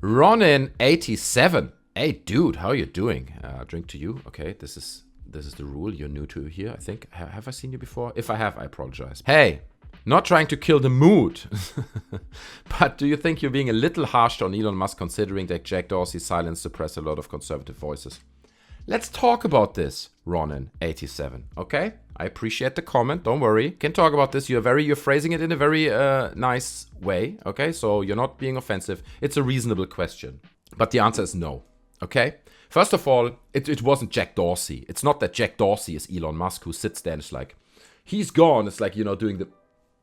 Ronin87. Hey, dude, how you doing? Drink to you. Okay, this is the rule. You're new to here, I think. Have I seen you before? If I have, I apologize. Hey, not trying to kill the mood. But do you think you're being a little harsh on Elon Musk considering that Jack Dorsey's silence suppressed a lot of conservative voices? Let's talk about this, Ronin87, okay? I appreciate the comment, don't worry. Can talk about this. You're phrasing it in a very nice way, okay? So you're not being offensive. It's a reasonable question. But the answer is no, okay? First of all, it wasn't Jack Dorsey. It's not that Jack Dorsey is Elon Musk who sits there and is like, he's gone. It's like, doing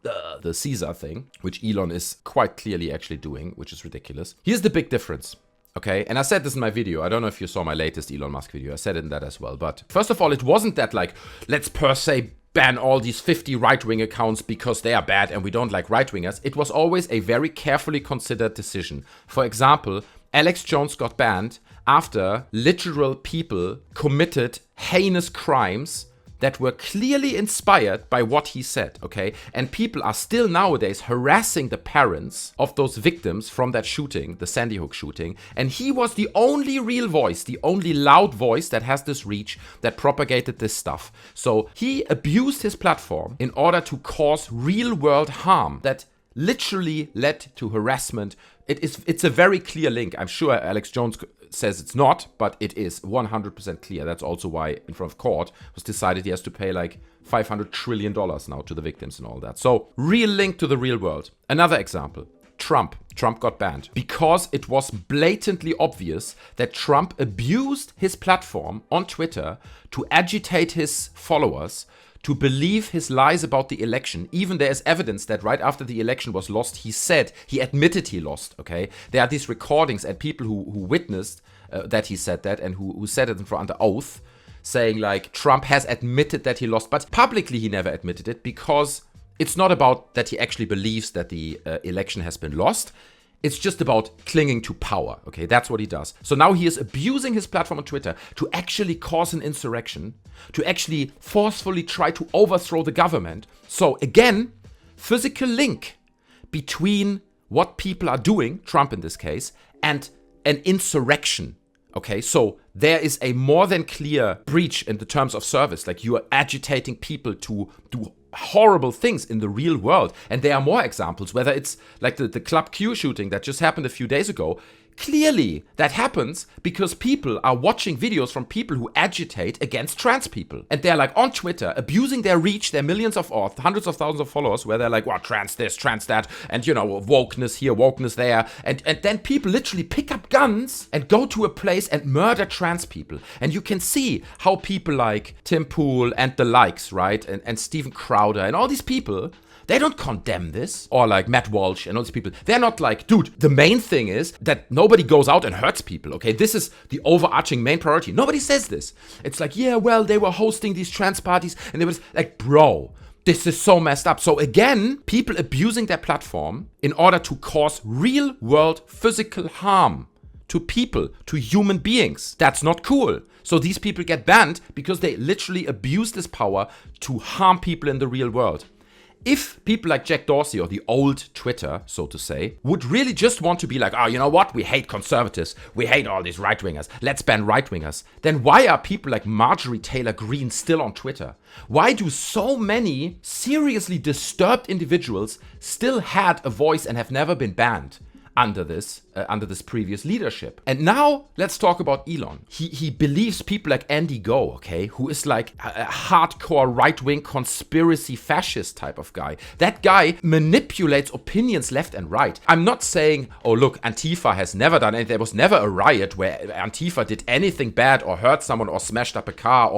the Caesar thing, which Elon is quite clearly actually doing, which is ridiculous. Here's the big difference. Okay, and I said this in my video. I don't know if you saw my latest Elon Musk video. I said it in that as well. But first of all, it wasn't that like, let's per se ban all these 50 right-wing accounts because they are bad and we don't like right-wingers. It was always a very carefully considered decision. For example, Alex Jones got banned after literal people committed heinous crimes that were clearly inspired by what he said, okay? And people are still nowadays harassing the parents of those victims from that shooting, the Sandy Hook shooting. And he was the only real voice, the only loud voice that has this reach, that propagated this stuff. So he abused his platform in order to cause real-world harm that literally led to harassment. It's a very clear link. I'm sure Alex Jones says it's not, but it is 100% clear. That's also why in front of court it was decided he has to pay like $500 trillion now to the victims and all that. So real link to the real world. Another example, Trump got banned because it was blatantly obvious that Trump abused his platform on Twitter to agitate his followers to believe his lies about the election. Even there is evidence that right after the election was lost, he admitted he lost, okay? There are these recordings and people who witnessed that he said that and who said it under oath, saying like, Trump has admitted that he lost, but publicly he never admitted it because it's not about that he actually believes that the election has been lost. It's just about clinging to power, okay? That's what he does. So now he is abusing his platform on Twitter to actually cause an insurrection, to actually forcefully try to overthrow the government. So again, physical link between what people are doing, Trump in this case, and an insurrection, okay? So there is a more than clear breach in the terms of service. Like you are agitating people to do horrible things in the real world. And there are more examples, whether it's like the Club Q shooting that just happened a few days ago. Clearly, that happens because people are watching videos from people who agitate against trans people. And they're like on Twitter, abusing their reach, their millions of or hundreds of thousands of followers, where they're like, well, trans this, trans that, and wokeness here, wokeness there. And then people literally pick up guns and go to a place and murder trans people. And you can see how people like Tim Pool and the likes, right? And Steven Crowder and all these people, they don't condemn this. Or like Matt Walsh and all these people. They're not like, dude, the main thing is that nobody goes out and hurts people, okay? This is the overarching main priority. Nobody says this. It's like, yeah, well, they were hosting these trans parties and they was like, bro, this is so messed up. So again, people abusing their platform in order to cause real world physical harm to people, to human beings. That's not cool. So these people get banned because they literally abuse this power to harm people in the real world. If people like Jack Dorsey or the old Twitter, so to say, would really just want to be like, oh, you know what? We hate conservatives. We hate all these right-wingers. Let's ban right-wingers. Then why are people like Marjorie Taylor Greene still on Twitter? Why do so many seriously disturbed individuals still had a voice and have never been banned under this previous leadership? And now let's talk about Elon. He believes people like Andy Ngo, okay, who is like a hardcore right-wing conspiracy fascist type of guy. That guy manipulates opinions left and right. I'm not saying, oh look, Antifa has never done anything. There was never a riot where Antifa did anything bad or hurt someone or smashed up a car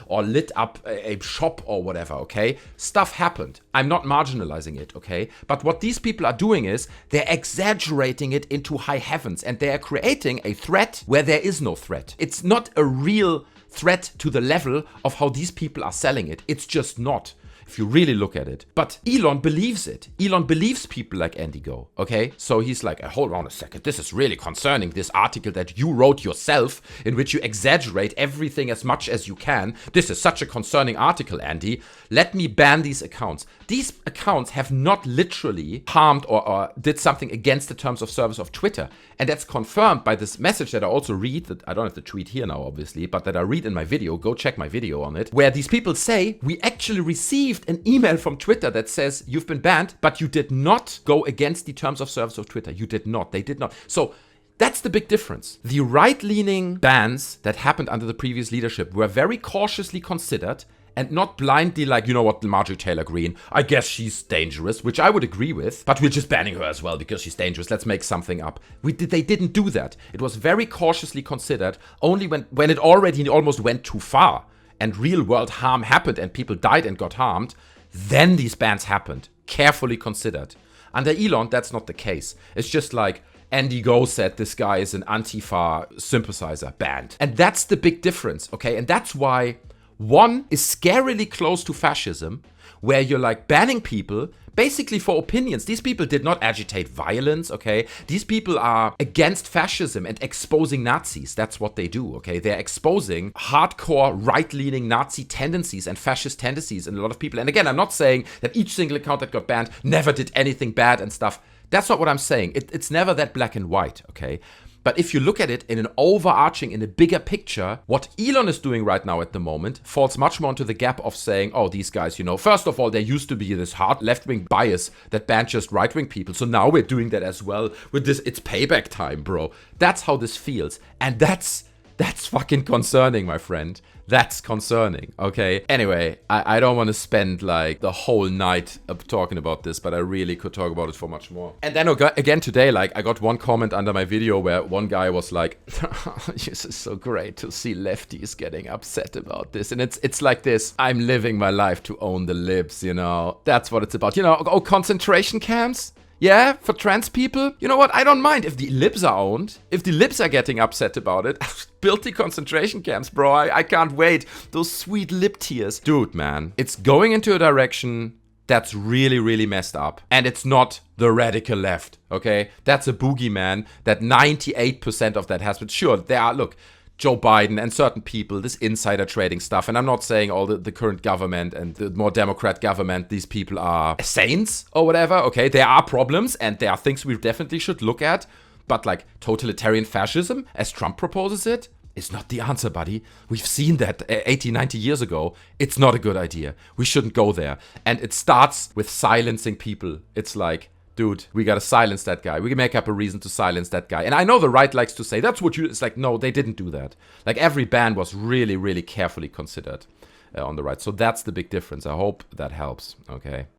or lit up a shop or whatever, okay? Stuff happened. I'm not marginalizing it, okay? But what these people are doing is they're exaggerating it into high heavens, and they are creating a threat where there is no threat. It's not a real threat to the level of how these people are selling it. It's just not. if you really look at it. But Elon believes it. Elon believes people like Andy Ngo, okay? So he's like, hold on a second, this is really concerning, this article that you wrote yourself, in which you exaggerate everything as much as you can. This is such a concerning article, Andy. Let me ban these accounts. These accounts have not literally harmed or did something against the terms of service of Twitter. And that's confirmed by this message that I also read, that I don't have the tweet here now, obviously, but that I read in my video. Go check my video on it, where these people say, we actually received an email from Twitter that says you've been banned, but you did not go against the terms of service of Twitter. You did not. They did not. So that's the big difference. The right-leaning bans that happened under the previous leadership were very cautiously considered and not blindly like, you know what, Marjorie Taylor Greene, I guess she's dangerous, which I would agree with, but we're just banning her as well because she's dangerous. Let's make something up. They didn't do that. It was very cautiously considered. Only when it already almost went too far and real-world harm happened and people died and got harmed, then these bans happened. Carefully considered. Under Elon, that's not the case. It's just like, Andy Ngo said this guy is an Antifa sympathizer, banned. And that's the big difference, okay? And that's why one is scarily close to fascism, where you're like banning people basically for opinions. These people did not agitate violence, okay? These people are against fascism and exposing Nazis. That's what they do, okay? They're exposing hardcore right-leaning Nazi tendencies and fascist tendencies in a lot of people. And again, I'm not saying that each single account that got banned never did anything bad and stuff. That's not what I'm saying. It's never that black and white, okay? But if you look at it in an overarching, in a bigger picture, what Elon is doing right now at the moment falls much more into the gap of saying, oh, these guys, you know, first of all, there used to be this hard left-wing bias that banned just right-wing people. So now we're doing that as well with this. It's payback time, bro. That's how this feels. And that's fucking concerning, my friend. That's concerning, okay? Anyway, I don't want to spend like the whole night talking about this, but I really could talk about it for much more. And then again today, like I got one comment under my video where one guy was like, this is so great to see lefties getting upset about this. And it's like this, I'm living my life to own the libs, you know? That's what it's about. You know, oh, concentration camps? Yeah, for trans people, you know what? I don't mind if the libs are owned. If the libs are getting upset about it, build the concentration camps, bro. I can't wait. Those sweet lib tears. Dude, man, it's going into a direction that's really, really messed up. And it's not the radical left, okay? That's a boogeyman that 98% of that has been. Sure, there are, look, Joe Biden and certain people, this insider trading stuff. And I'm not saying all the current government and the more Democrat government, these people are saints or whatever. Okay, there are problems and there are things we definitely should look at. But like totalitarian fascism, as Trump proposes it, is not the answer, buddy. We've seen that 80, 90 years ago. It's not a good idea. We shouldn't go there. And it starts with silencing people. It's like, dude, we gotta silence that guy. We can make up a reason to silence that guy. And I know the right likes to say, that's what you... It's like, no, they didn't do that. Like, every ban was really, really carefully considered on the right. So that's the big difference. I hope that helps, okay?